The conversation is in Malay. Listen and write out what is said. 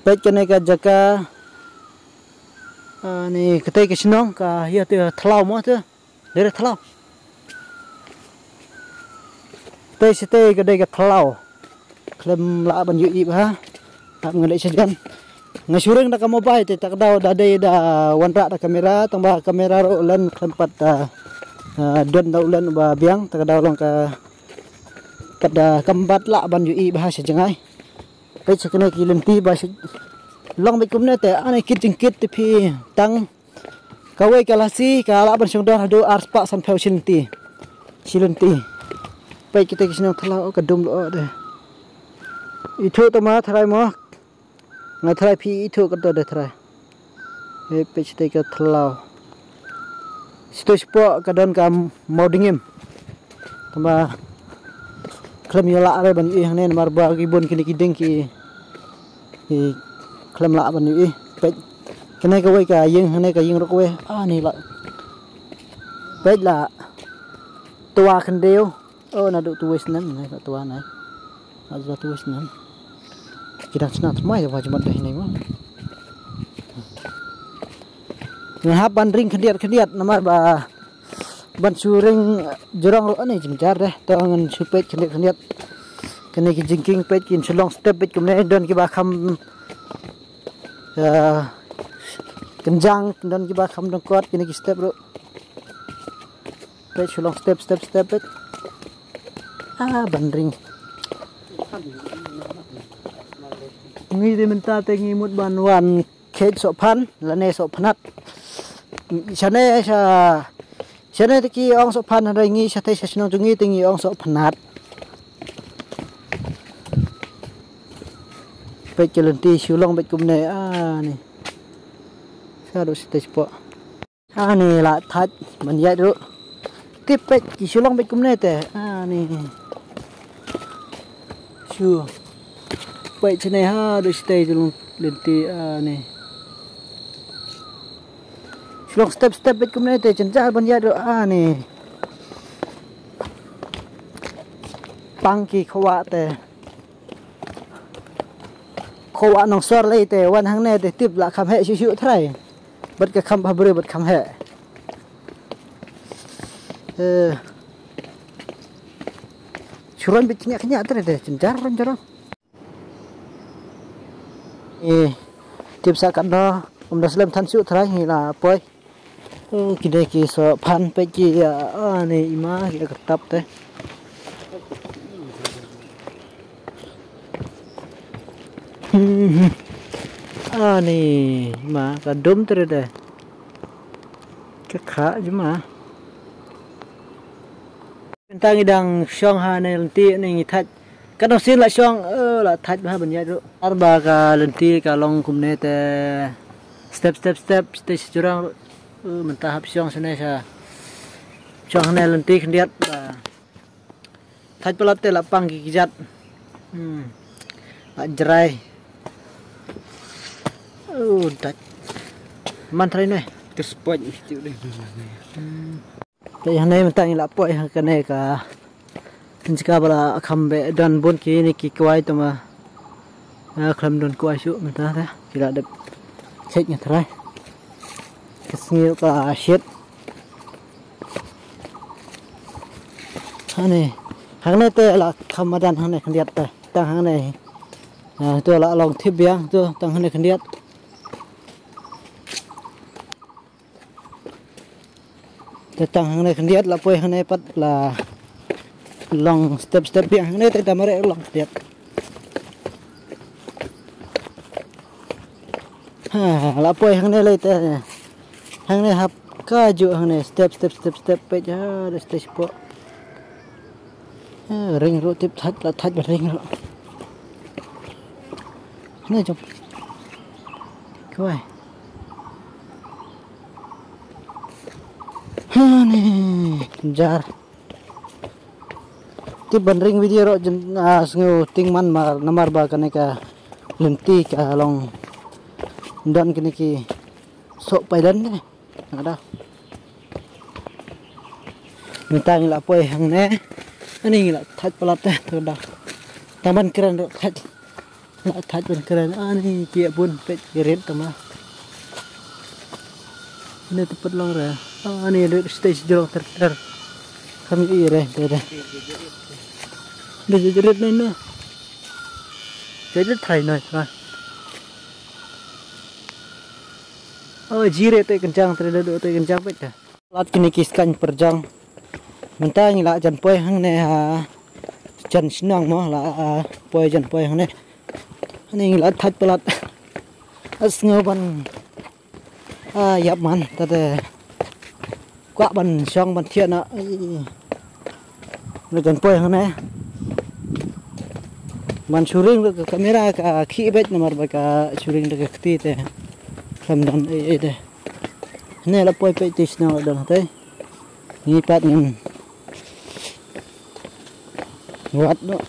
pet kene ka jaka ni ketai ke senong ka ya tu thlau mo tu dari thlau tei sitei ke dei ke thlau klem la ban yu i ba tak ngadai sejan ngasureng da ka mobile te tak dau da dei da wanra da kamera tambah kamera ro len klempat don da ulen ba biang tak dau long ka pada kambat la ban yu i ba sejangai pet sekene ki lenti ba long be kumne te ane kit jingkit te phi tang kawai kalasi kala ban sungdor do arspa san pheu silenti pe kita kisno thla ka dum lo de ithu to ma thrai mo ngai thrai phi ithu ka to de thrai e pe chite ka thla sto spo ka don ka modingim tamba klem yola are ban i hane mar ba gi bon kini kideng ki klem la ban i pe kene ka wei ka yeng hane ka yeng ro ko we ni la pe la tua khan deu na du tu wis nan nai ka tua nai azwa tu wis nan kita snat mai wa jumat dai nai mo ngahap ban ring khediat namar ba ban suring jorong ro ani jimjar deh tangan supet khediat kene ki jingking pet kin chlong step pet kumne don ki ba kham kenjang don ki ba kham dong kot kene ki step ro pet chlong step pet ban ring ngi de menta te ngi mut ban wan khet so phan la ne so phanat chane te ki ong so phan ra ngi sa thai sa snong jungi te ngi ong so phanat pe kelenti sulong bet kumne ni sa do ste spo ni la that man ya do tip pe ki sulong bet kumne te ni chu pe chene ha do ste julung lenti ni sulong step bet kumne te chenjar ban ya do ni pangki khwa te khwa nong sor le te wan hang ne te tip la kham he shu thrai bat ka kham bhabre bat kham he churon bit nya tre te chenjar ron jaro tip sa kan do daslam than shu thrai hi la poi kide ki so phan pe ki ni ima ki tap te ni ma ka dum tre de ka kha juma tang idang shong ha ne lenti ni that ka no sin la shong la that ba ban ya ro arba ka lenti ka long kum ne te step te jurang mentah hap shong sene sa shong ne lenti khniat ba that pelat te la pang ki jat jrai dat man thrai ne ke spot tiu de te hane mentang la poi ka ne ka jika bala khambe dan bon ki ni ki kwai to ma kham don kwai shu menta ta kila de chet nya thrai kesngil ka shet hane hang ne te la khamadan hang ne khniat ta tang hang ne to la long thip biang to tang hang ne khniat te tang hang ne khniat la poi hang ne pat la long step biang hang ne te tamare long khniat la poi hang ne le te hang ne hap ka ju hang ne step pe ja de stage po ring ro tip that la that ba ring ro ne jom koi ni jar tip ban ring video ro sngu ting man mar namar ba kane ka lenti ka long don kini ki sok paidan ne ada minta la poi hang ne ani la that pelat te to da taman keren ro that lại thạch bên keren ani kia pun pet kiret tama ini tepat long re ani ada stage jolong ter kami ire beda dia jerit nih jadi thay noi kan oh jire tu kencang terlalu tu kencang pet dah lat kini kiskan perjang mentah ni lah jan poi hang ne jan senang mo lah poi jan poi hang neนี่ละทัดปลัดสงบันยับมันแต่กว่าบันช่องบันเทียนนะเราจนป่วยข้างในมันชูริงแล้วก็คาเมรากับขี้เบ็ดนี่มันแบบกับชูริงแล้วก็ตีแต่คำนั้นเด้นี่เราป่วยไปติดน้ำดังเต้นี่แป๊ดนึงวัดเนาะ